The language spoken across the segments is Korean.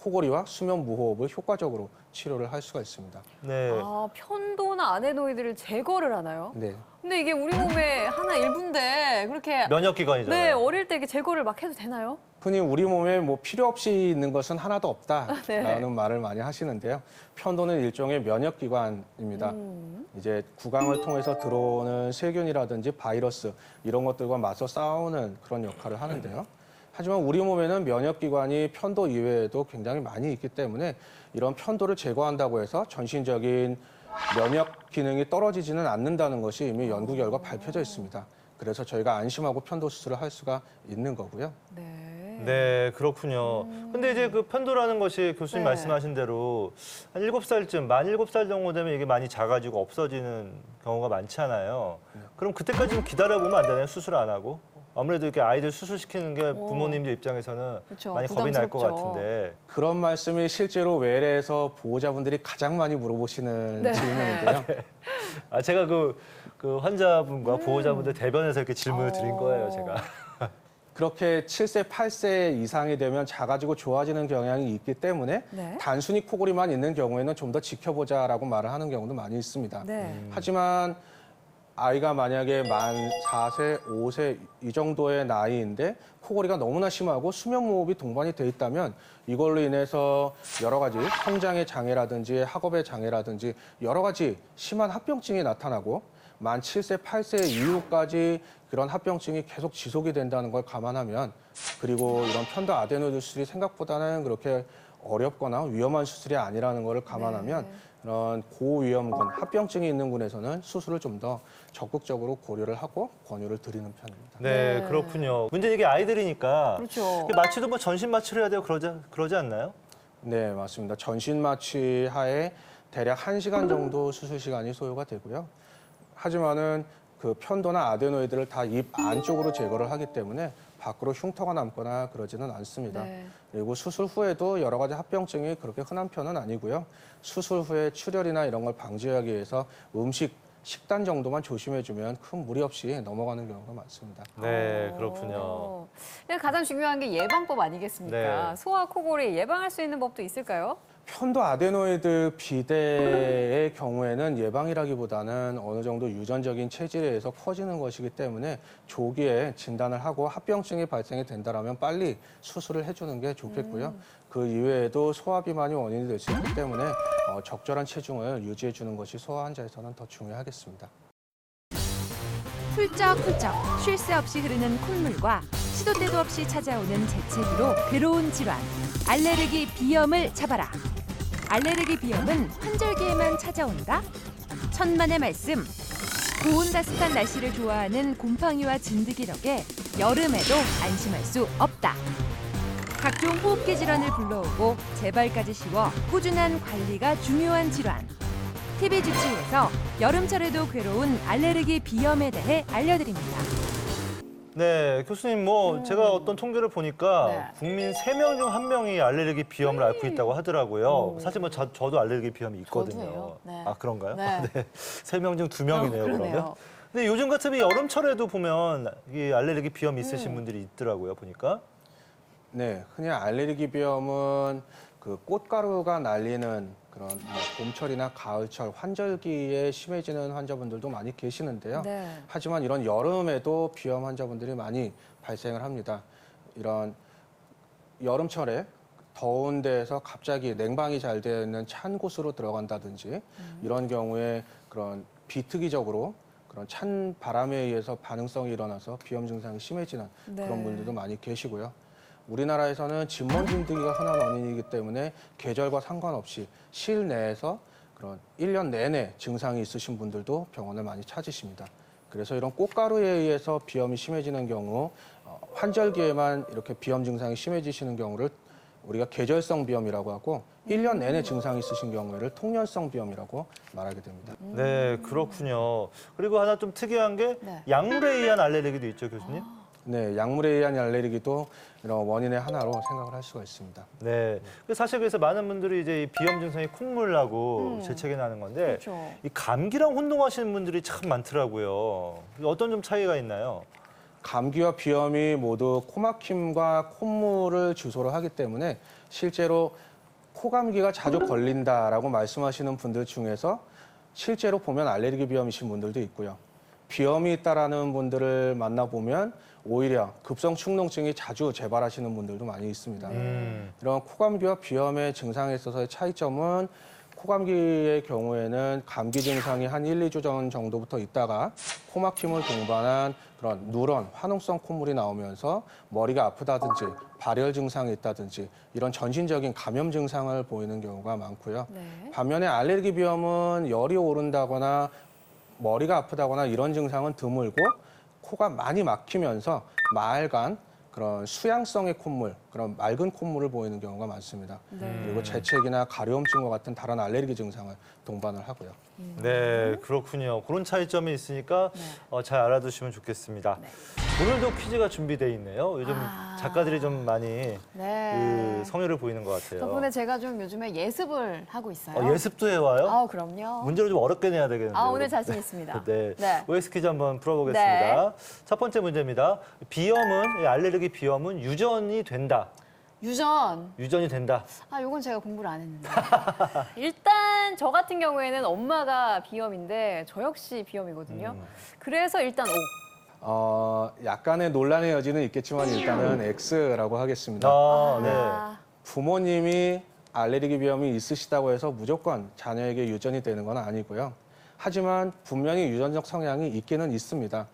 코골이와 수면 무호흡을 효과적으로 치료를 할 수가 있습니다. 네. 아, 편도나 아데노이드를 제거를 하나요? 네. 근데 이게 우리 몸의 하나 일부인데 그렇게 면역기관이잖아요. 네, 어릴 때 이렇게 제거를 막 해도 되나요? 흔히 우리 몸에 뭐 필요 없이 있는 것은 하나도 없다라는 네. 말을 많이 하시는데요. 편도는 일종의 면역기관입니다. 이제 구강을 통해서 들어오는 세균이라든지 바이러스 이런 것들과 맞서 싸우는 그런 역할을 하는데요. 하지만 우리 몸에는 면역기관이 편도 이외에도 굉장히 많이 있기 때문에 이런 편도를 제거한다고 해서 전신적인 면역 기능이 떨어지지는 않는다는 것이 이미 연구 결과 밝혀져 있습니다. 그래서 저희가 안심하고 편도 수술을 할 수가 있는 거고요. 네. 네, 그렇군요. 근데 이제 그 편도라는 것이 교수님 네. 말씀하신 대로 한 7살쯤, 만 7살 정도 되면 이게 많이 작아지고 없어지는 경우가 많잖아요. 그럼 그때까지 기다려보면 안 되나요? 수술 안 하고? 아무래도 이렇게 아이들 수술시키는 게 부모님들 입장에서는 그렇죠. 많이 겁이 날 것 부담스럽죠. 같은데. 그런 말씀이 실제로 외래에서 보호자분들이 가장 많이 물어보시는 네. 질문인데요. 아, 제가 그 환자분과 보호자분들 대변에서 이렇게 질문을 드린 거예요, 제가. 그렇게 7세, 8세 이상이 되면 작아지고 좋아지는 경향이 있기 때문에 네. 단순히 코골이만 있는 경우에는 좀 더 지켜보자라고 말을 하는 경우도 많이 있습니다. 네. 하지만 아이가 만약에 만 4세, 5세 이 정도의 나이인데 코골이가 너무나 심하고 수면무호흡이 동반이 돼 있다면 이걸로 인해서 여러 가지 성장의 장애라든지 학업의 장애라든지 여러 가지 심한 합병증이 나타나고 만 7세, 8세 이후까지 그런 합병증이 계속 지속이 된다는 걸 감안하면 그리고 이런 편도 아데노이드 수술이 생각보다는 그렇게 어렵거나 위험한 수술이 아니라는 것을 감안하면 그런 고위험군, 합병증이 있는 군에서는 수술을 좀 더 적극적으로 고려를 하고 권유를 드리는 편입니다. 네, 네. 그렇군요. 문제는 이게 아이들이니까 그렇죠. 마취도 뭐 전신 마취를 해야 되고 그러지 않나요? 네, 맞습니다. 전신 마취 하에 대략 1시간 정도 수술 시간이 소요가 되고요. 하지만은 그 편도나 아데노이드를 다 입 안쪽으로 제거를 하기 때문에 밖으로 흉터가 남거나 그러지는 않습니다. 네. 그리고 수술 후에도 여러 가지 합병증이 그렇게 흔한 편은 아니고요. 수술 후에 출혈이나 이런 걸 방지하기 위해서 식단 정도만 조심해주면 큰 무리 없이 넘어가는 경우가 많습니다. 네, 그렇군요. 근데 가장 중요한 게 예방법 아니겠습니까? 네. 소아 코골이 예방할 수 있는 법도 있을까요? 편도 아데노이드 비대의 경우에는 예방이라기보다는 어느 정도 유전적인 체질에 의해서 커지는 것이기 때문에 조기에 진단을 하고 합병증이 발생이 된다면 빨리 수술을 해주는 게 좋겠고요. 그 이외에도 소아비만이 원인이 될 수 있기 때문에 적절한 체중을 유지해 주는 것이 소아 환자에서는 더 중요하겠습니다. 훌쩍훌쩍 쉴 새 없이 흐르는 콧물과 시도 때도 없이 찾아오는 재채기로 괴로운 질환 알레르기 비염을 잡아라. 알레르기 비염은 환절기에만 찾아온다? 천만의 말씀. 고온 따뜻한 날씨를 좋아하는 곰팡이와 진드기 덕에 여름에도 안심할 수 없다. 각종 호흡기 질환을 불러오고 재발까지 씌워 꾸준한 관리가 중요한 질환. TV 주치의에서 여름철에도 괴로운 알레르기 비염에 대해 알려드립니다. 네, 교수님 제가 어떤 통계를 보니까 네. 국민 3명 중 1명이 알레르기 비염을 앓고 있다고 하더라고요. 사실 저도 알레르기 비염이 있거든요. 저도예요. 네. 아, 그런가요? 네. 네. 3명 중 2명이네요, 그러면. 그러네요. 근데 요즘 같으면 여름철에도 보면 이 알레르기 비염 있으신 분들이 있더라고요, 보니까. 네, 흔히 알레르기 비염은 그 꽃가루가 날리는 그런 봄철이나 가을철 환절기에 심해지는 환자분들도 많이 계시는데요. 네. 하지만 이런 여름에도 비염 환자분들이 많이 발생을 합니다. 이런 여름철에 더운 데에서 갑자기 냉방이 잘 되는 찬 곳으로 들어간다든지 이런 경우에 그런 비특이적으로 그런 찬 바람에 의해서 반응성이 일어나서 비염 증상이 심해지는 네. 그런 분들도 많이 계시고요. 우리나라에서는 진먼 진드기가 흔한 원인이기 때문에 계절과 상관없이 실내에서 그런 1년 내내 증상이 있으신 분들도 병원을 많이 찾으십니다. 그래서 이런 꽃가루에 의해서 비염이 심해지는 경우 환절기에만 이렇게 비염 증상이 심해지시는 경우를 우리가 계절성 비염이라고 하고 1년 내내 증상이 있으신 경우를 통년성 비염이라고 말하게 됩니다. 네, 그렇군요. 그리고 하나 좀 특이한 게 네. 약물에 의한 알레르기도 있죠, 교수님? 네, 약물에 의한 알레르기도 이런 원인의 하나로 생각을 할 수가 있습니다. 네. 사실 그래서 많은 분들이 이제 이 비염 증상이 콧물 나고 재채기 나는 건데 그렇죠. 이 감기랑 혼동하시는 분들이 참 많더라고요. 어떤 좀 차이가 있나요? 감기와 비염이 모두 코막힘과 콧물을 주소로 하기 때문에 실제로 코감기가 자주 걸린다라고 말씀하시는 분들 중에서 실제로 보면 알레르기 비염이신 분들도 있고요. 비염이 있다라는 분들을 만나보면 오히려 급성 축농증이 자주 재발하시는 분들도 많이 있습니다. 이런 코감기와 비염의 증상에 있어서의 차이점은 코감기의 경우에는 감기 증상이 한 1, 2주 전 정도부터 있다가 코막힘을 동반한 그런 누런, 화농성 콧물이 나오면서 머리가 아프다든지 발열 증상이 있다든지 이런 전신적인 감염 증상을 보이는 경우가 많고요. 네. 반면에 알레르기 비염은 열이 오른다거나 머리가 아프다거나 이런 증상은 드물고 코가 많이 막히면서 마을간 그런 수양성의 콧물, 그런 맑은 콧물을 보이는 경우가 많습니다. 네. 그리고 재채기나 가려움증과 같은 다른 알레르기 증상을 동반을 하고요. 네, 그렇군요. 그런 차이점이 있으니까 네. 잘 알아두시면 좋겠습니다. 네. 오늘도 퀴즈가 준비되어 있네요. 요즘 아. 작가들이 좀 많이 네. 그 성의를 보이는 것 같아요. 덕분에 제가 좀 요즘에 예습을 하고 있어요. 예습도 해와요? 아, 그럼요. 문제를 좀 어렵게 내야 되겠는데요. 아, 오늘 자신 있습니다. 네. 네. OX 퀴즈 한번 풀어보겠습니다. 첫 번째 문제입니다. 비염은, 이 알레르기 비염은 유전이 된다. 유전이 된다. 아, 요건 제가 공부를 안 했는데. 일단 저 같은 경우에는 엄마가 비염인데 저 역시 비염이거든요. 그래서 일단 O. 약간의 논란의 여지는 있겠지만 일단은 X라고 하겠습니다. 네. 아, 부모님이 알레르기 비염이 있으시다고 해서 무조건 자녀에게 유전이 되는 건 아니고요. 하지만 분명히 유전적 성향이 있기는 있습니다.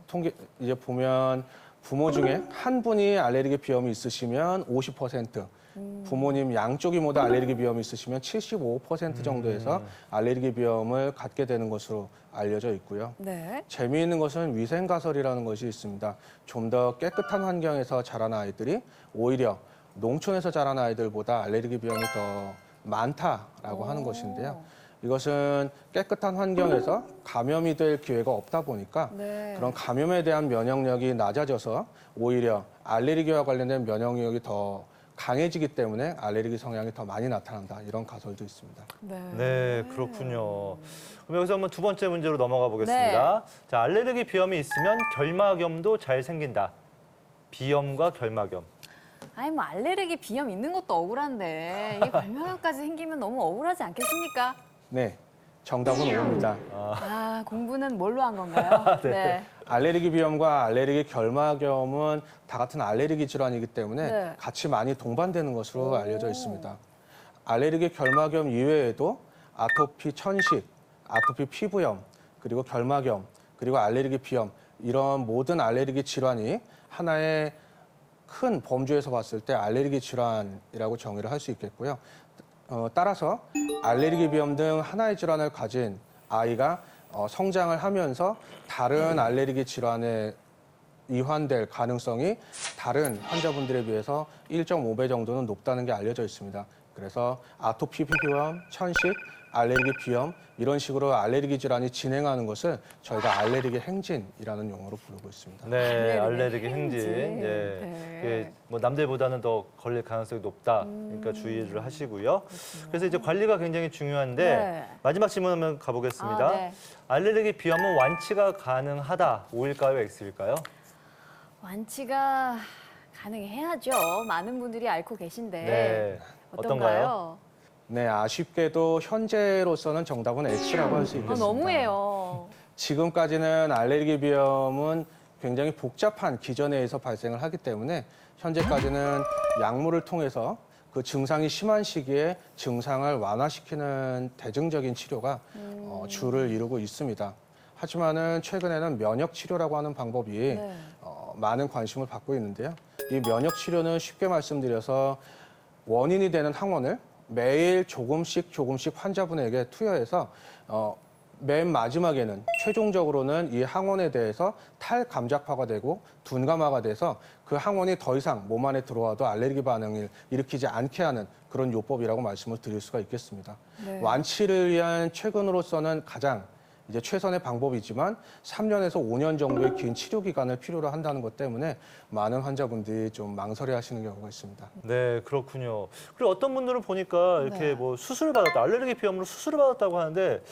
통계 이제 보면 부모 중에 한 분이 알레르기 비염이 있으시면 50%, 부모님 양쪽이 모두 알레르기 비염이 있으시면 75% 정도에서 알레르기 비염을 갖게 되는 것으로 알려져 있고요. 네. 재미있는 것은 위생가설이라는 것이 있습니다. 좀 더 깨끗한 환경에서 자란 아이들이 오히려 농촌에서 자란 아이들보다 알레르기 비염이 더 많다라고 하는 것인데요. 이것은 깨끗한 환경에서 감염이 될 기회가 없다 보니까 네. 그런 감염에 대한 면역력이 낮아져서 오히려 알레르기와 관련된 면역력이 더 강해지기 때문에 알레르기 성향이 더 많이 나타난다. 이런 가설도 있습니다. 네, 그렇군요. 그럼 여기서 한번 두 번째 문제로 넘어가 보겠습니다. 자, 알레르기 비염이 있으면 결막염도 잘 생긴다. 비염과 결막염. 아니 뭐 알레르기 비염 있는 것도 억울한데 이게 결막염까지 생기면 너무 억울하지 않겠습니까? 네, 정답은 O입니다. 아, 공부는 뭘로 한 건가요? 네. 알레르기 비염과 알레르기 결막염은 다 같은 알레르기 질환이기 때문에 네. 같이 많이 동반되는 것으로 알려져 있습니다. 알레르기 결막염 이외에도 아토피 천식, 아토피 피부염, 그리고 결막염, 그리고 알레르기 비염 이런 모든 알레르기 질환이 하나의 큰 범주에서 봤을 때 알레르기 질환이라고 정의를 할 수 있겠고요. 따라서 알레르기 비염 등 하나의 질환을 가진 아이가 성장을 하면서 다른 알레르기 질환에 이환될 가능성이 다른 환자분들에 비해서 1.5배 정도는 높다는 게 알려져 있습니다. 그래서 아토피 피부염, 천식, 알레르기 비염 이런 식으로 알레르기 질환이 진행하는 것을 저희가 알레르기 행진이라는 용어로 부르고 있습니다. 네, 알레르기 알레르기 행진. 행진. 네. 네. 이게 뭐 남들보다는 더 걸릴 가능성이 높다. 그러니까 주의를 하시고요. 그래서 이제 관리가 굉장히 중요한데 네. 마지막 질문 한번 가보겠습니다. 아, 네. 알레르기 비염은 완치가 가능하다. O일까요, X일까요? 완치가 가능해야죠. 많은 분들이 앓고 계신데 네. 어떤가요? 네, 아쉽게도 현재로서는 정답은 X라고 할 수 있겠습니다. 너무해요. 지금까지는 알레르기 비염은 굉장히 복잡한 기전에 의해서 발생을 하기 때문에 현재까지는 약물을 통해서 그 증상이 심한 시기에 증상을 완화시키는 대증적인 치료가 주를 이루고 있습니다. 하지만은 최근에는 면역 치료라고 하는 방법이 네. 많은 관심을 받고 있는데요. 이 면역 치료는 쉽게 말씀드려서 원인이 되는 항원을 매일 조금씩 환자분에게 투여해서 맨 마지막에는 최종적으로는 이 항원에 대해서 탈감작화가 되고 둔감화가 돼서 그 항원이 더 이상 몸 안에 들어와도 알레르기 반응을 일으키지 않게 하는 그런 요법이라고 말씀을 드릴 수가 있겠습니다. 네. 완치를 위한 최근으로서는 가장 이제 최선의 방법이지만 3년에서 5년 정도의 긴 치료 기간을 필요로 한다는 것 때문에 많은 환자분들이 좀 망설여하시는 경우가 있습니다. 네, 그렇군요. 그리고 어떤 분들은 보니까 이렇게 네. 뭐 수술을 받았다, 알레르기 비염으로 수술을 받았다고 하는데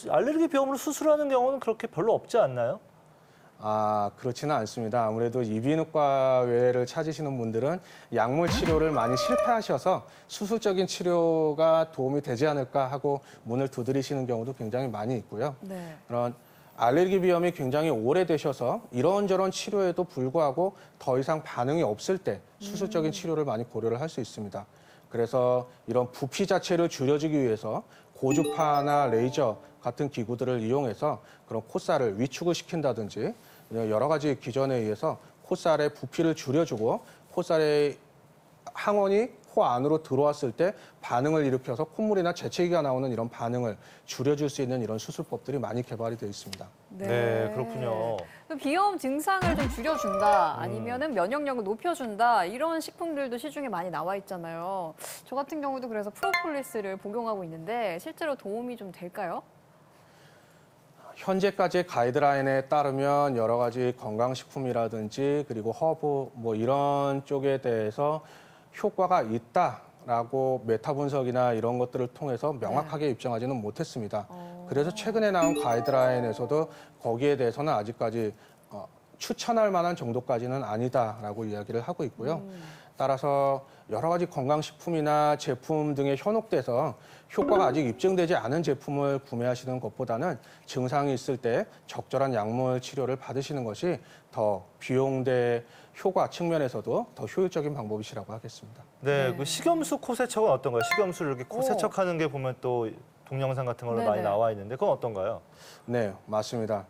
알레르기 비염으로 수술하는 경우는 그렇게 별로 없지 않나요? 그렇지는 않습니다. 아무래도 이비인후과 외래를 찾으시는 분들은 약물 치료를 많이 실패하셔서 수술적인 치료가 도움이 되지 않을까 하고 문을 두드리시는 경우도 굉장히 많이 있고요. 네. 그런 알레르기 비염이 굉장히 오래되셔서 이런저런 치료에도 불구하고 더 이상 반응이 없을 때 수술적인 치료를 많이 고려를 할 수 있습니다. 그래서 이런 부피 자체를 줄여주기 위해서 고주파나 레이저 같은 기구들을 이용해서 그런 콧살을 위축을 시킨다든지 여러 가지 기전에 의해서 콧살의 부피를 줄여주고 콧살의 항원이 코 안으로 들어왔을 때 반응을 일으켜서 콧물이나 재채기가 나오는 이런 반응을 줄여줄 수 있는 이런 수술법들이 많이 개발이 되어 있습니다. 네, 그렇군요. 그럼 비염 증상을 좀 줄여준다, 아니면은 면역력을 높여준다, 이런 식품들도 시중에 많이 나와 있잖아요. 저 같은 경우도 그래서 프로폴리스를 복용하고 있는데 실제로 도움이 좀 될까요? 현재까지의 가이드라인에 따르면 여러 가지 건강식품이라든지 그리고 허브 뭐 이런 쪽에 대해서 효과가 있다라고 메타 분석이나 이런 것들을 통해서 명확하게 입증하지는 못했습니다. 그래서 최근에 나온 가이드라인에서도 거기에 대해서는 아직까지 추천할 만한 정도까지는 아니다라고 이야기를 하고 있고요. 따라서 여러 가지 건강식품이나 제품 등에 현혹돼서 효과가 아직 입증되지 않은 제품을 구매하시는 것보다는 증상이 있을 때 적절한 약물 치료를 받으시는 것이 더 비용 대 효과 측면에서도 더 효율적인 방법이시라고 하겠습니다. 네, 네. 그 식염수 코 세척은 어떤가요? 식염수를 이렇게 코 오. 세척하는 게 보면 또 동영상 같은 걸로 많이 네네. 나와 있는데 그건 어떤가요? 네, 맞습니다.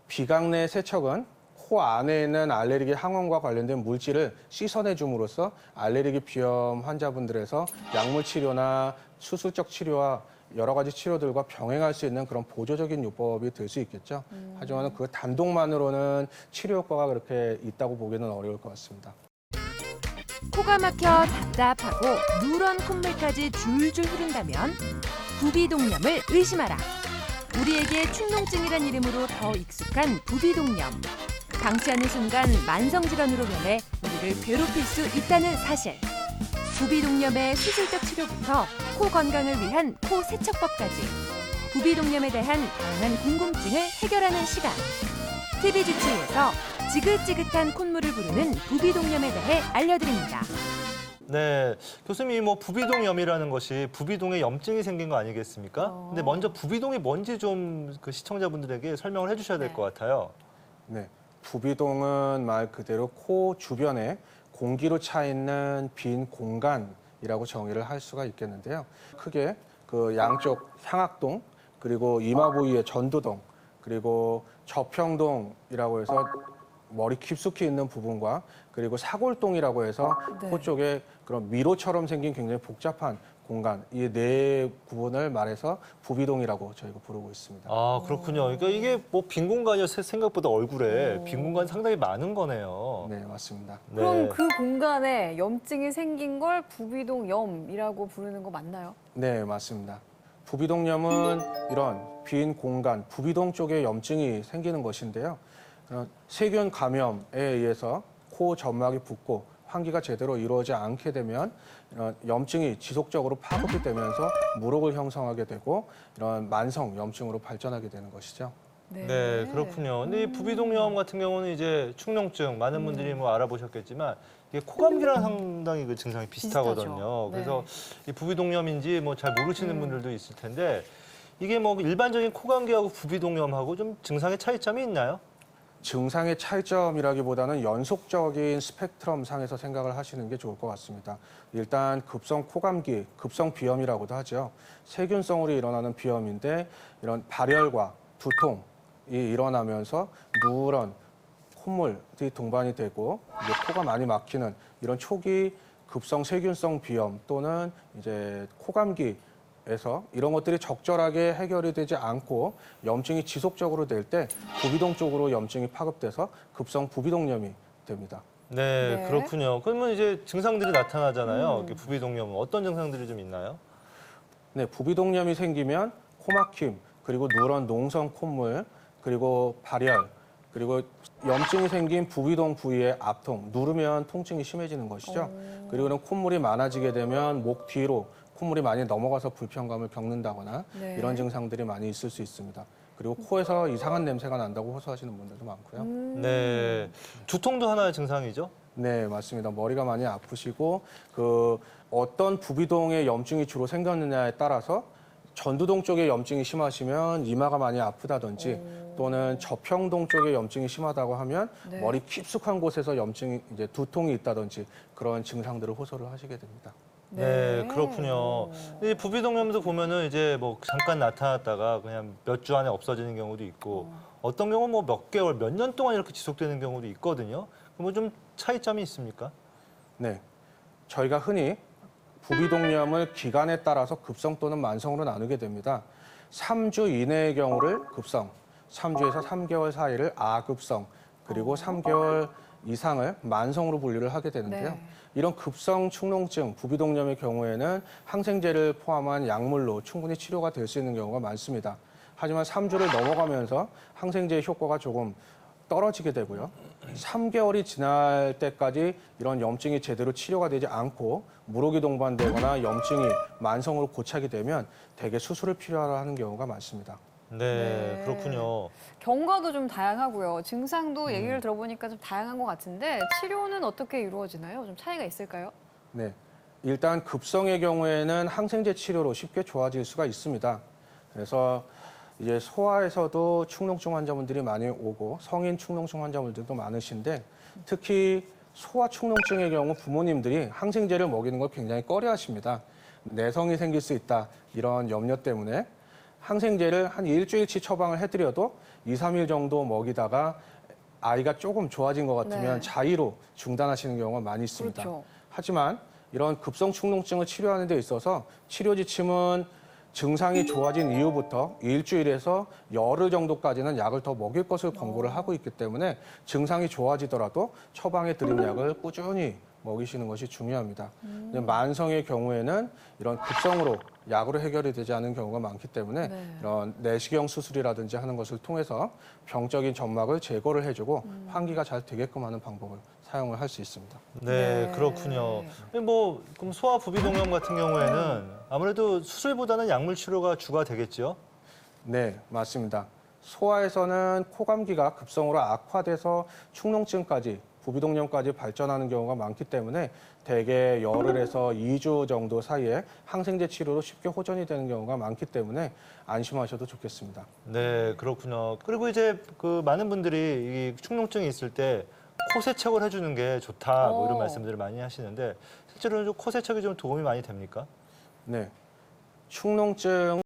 비강내 세척은 코 안에 있는 알레르기 항원과 관련된 물질을 씻어내 줌으로써 알레르기 비염 환자분들에서 약물 치료나 수술적 치료와 여러 가지 치료들과 병행할 수 있는 그런 보조적인 요법이 될 수 있겠죠. 하지만 그 단독만으로는 치료 효과가 그렇게 있다고 보기는 어려울 것 같습니다. 코가 막혀 답답하고 누런 콧물까지 줄줄 흐른다면 부비동염을 의심하라. 우리에게 축농증이란 이름으로 더 익숙한 부비동염. 방치하는 순간 만성질환으로 변해 우리를 괴롭힐 수 있다는 사실. 부비동염의 수술적 치료부터 코 건강을 위한 코 세척법까지 부비동염에 대한 다양한 궁금증을 해결하는 시간. TV주치의에서 지긋지긋한 콧물을 부르는 부비동염에 대해 알려드립니다. 네, 교수님이 뭐 부비동염이라는 것이 부비동에 염증이 생긴 거 아니겠습니까? 근데 먼저 부비동이 뭔지 좀 그 시청자분들에게 설명을 해주셔야 될 것 같아요. 네, 부비동은 말 그대로 코 주변에 공기로 차 있는 빈 공간이라고 정의를 할 수가 있겠는데요. 크게 그 양쪽 향악동, 그리고 이마 부위의 전두동, 그리고 저평동이라고 해서 머리 깊숙이 있는 부분과 그리고 사골동이라고 해서 네. 코 쪽에 그런 미로처럼 생긴 굉장히 복잡한 공간, 이 네 부분을 말해서 부비동이라고 저희가 부르고 있습니다. 아, 그렇군요. 그러니까 이게 뭐 빈 공간이 생각보다 얼굴에 빈 공간 상당히 많은 거네요. 네, 맞습니다. 네. 그럼 그 공간에 염증이 생긴 걸 부비동염이라고 부르는 거 맞나요? 네, 맞습니다. 부비동염은 이런 빈 공간, 부비동 쪽에 염증이 생기는 것인데요. 세균 감염에 의해서 코 점막이 붓고 환기가 제대로 이루어지지 않게 되면 이런 염증이 지속적으로 파급이 되면서 물혹을 형성하게 되고 이런 만성 염증으로 발전하게 되는 것이죠. 네, 그렇군요. 근데 이 부비동염 같은 경우는 이제 축농증 많은 분들이 뭐 알아보셨겠지만 이게 코감기랑 상당히 그 증상이 비슷하거든요. 비슷하죠. 그래서 이 부비동염인지 뭐 잘 모르시는 분들도 있을 텐데 이게 뭐 일반적인 코감기하고 부비동염하고 좀 증상의 차이점이 있나요? 증상의 차이점이라기보다는 연속적인 스펙트럼 상에서 생각을 하시는 게 좋을 것 같습니다. 일단 급성 코감기, 급성 비염이라고도 하죠. 세균성으로 일어나는 비염인데 이런 발열과 두통이 일어나면서 누런 콧물이 동반이 되고 이제 코가 많이 막히는 이런 초기 급성 세균성 비염 또는 이제 코감기에서 이런 것들이 적절하게 해결이 되지 않고 염증이 지속적으로 될 때 부비동 쪽으로 염증이 파급돼서 급성 부비동염이 됩니다. 네, 네. 그렇군요. 그러면 이제 증상들이 나타나잖아요. 이렇게 부비동염은 어떤 증상들이 좀 있나요? 네, 부비동염이 생기면 코막힘, 그리고 누런 농성 콧물, 그리고 발열, 그리고 염증이 생긴 부비동 부위의 압통, 누르면 통증이 심해지는 것이죠. 그리고는 콧물이 많아지게 되면 목 뒤로 콧물이 많이 넘어가서 불편감을 겪는다거나 네. 이런 증상들이 많이 있을 수 있습니다. 그리고 코에서 이상한 냄새가 난다고 호소하시는 분들도 많고요. 네. 두통도 하나의 증상이죠? 네, 맞습니다. 머리가 많이 아프시고 그 어떤 부비동에 염증이 주로 생겼느냐에 따라서 전두동 쪽에 염증이 심하시면 이마가 많이 아프다든지 또는 저평동 쪽에 염증이 심하다고 하면 네. 머리 깊숙한 곳에서 염증이 이제 두통이 있다든지 그런 증상들을 호소를 하시게 됩니다. 네, 그렇군요. 이 부비동염도 보면은 이제 뭐 잠깐 나타났다가 그냥 몇 주 안에 없어지는 경우도 있고 어떤 경우는 뭐 몇 개월, 몇 년 동안 이렇게 지속되는 경우도 있거든요. 뭐 좀 차이점이 있습니까? 네, 저희가 흔히 부비동염을 기간에 따라서 급성 또는 만성으로 나누게 됩니다. 3주 이내의 경우를 급성, 3주에서 3개월 사이를 아급성, 그리고 3개월 이상을 만성으로 분류를 하게 되는데요. 네. 이런 급성 축농증, 부비동염의 경우에는 항생제를 포함한 약물로 충분히 치료가 될 수 있는 경우가 많습니다. 하지만 3주를 넘어가면서 항생제의 효과가 조금 떨어지게 되고요. 3개월이 지날 때까지 이런 염증이 제대로 치료가 되지 않고 물혹이 동반되거나 염증이 만성으로 고착이 되면 대개 수술을 필요로 하는 경우가 많습니다. 네, 네. 그렇군요. 경과도 좀 다양하고요. 증상도 얘기를 들어보니까 좀 다양한 것 같은데 치료는 어떻게 이루어지나요? 좀 차이가 있을까요? 네, 일단 급성의 경우에는 항생제 치료로 쉽게 좋아질 수가 있습니다. 그래서 이제 소아에서도 축농증 환자분들이 많이 오고 성인 축농증 환자분들도 많으신데 특히 소아 축농증의 경우 부모님들이 항생제를 먹이는 걸 굉장히 꺼려하십니다. 내성이 생길 수 있다 이런 염려 때문에 항생제를 한 일주일치 처방을 해드려도 2, 3일 정도 먹이다가 아이가 조금 좋아진 것 같으면 네. 자의로 중단하시는 경우가 많이 있습니다. 그렇죠. 하지만 이런 급성 축농증을 치료하는 데 있어서 치료 지침은 증상이 좋아진 이후부터 일주일에서 열흘 정도까지는 약을 더 먹일 것을 권고를 하고 있기 때문에 증상이 좋아지더라도 처방해 드린 약을 꾸준히 먹이시는 것이 중요합니다. 근데 만성의 경우에는 이런 급성으로 약으로 해결이 되지 않은 경우가 많기 때문에 네. 이런 내시경 수술이라든지 하는 것을 통해서 병적인 점막을 제거를 해주고 환기가 잘 되게끔 하는 방법을 사용을 할 수 있습니다. 네, 네. 그렇군요. 뭐 그럼 소아 부비동염 같은 경우에는 아무래도 수술보다는 약물 치료가 주가 되겠죠? 네, 맞습니다. 소아에서는 코감기가 급성으로 악화돼서 축농증까지 부비동염까지 발전하는 경우가 많기 때문에 대개 열흘에서 2주 정도 사이에 항생제 치료로 쉽게 호전이 되는 경우가 많기 때문에 안심하셔도 좋겠습니다. 네, 그렇군요. 그리고 이제 그 많은 분들이 이 축농증이 있을 때 코 세척을 해주는 게 좋다 뭐 이런 말씀들을 많이 하시는데 실제로는 좀 코 세척이 좀 도움이 많이 됩니까? 네, 축농증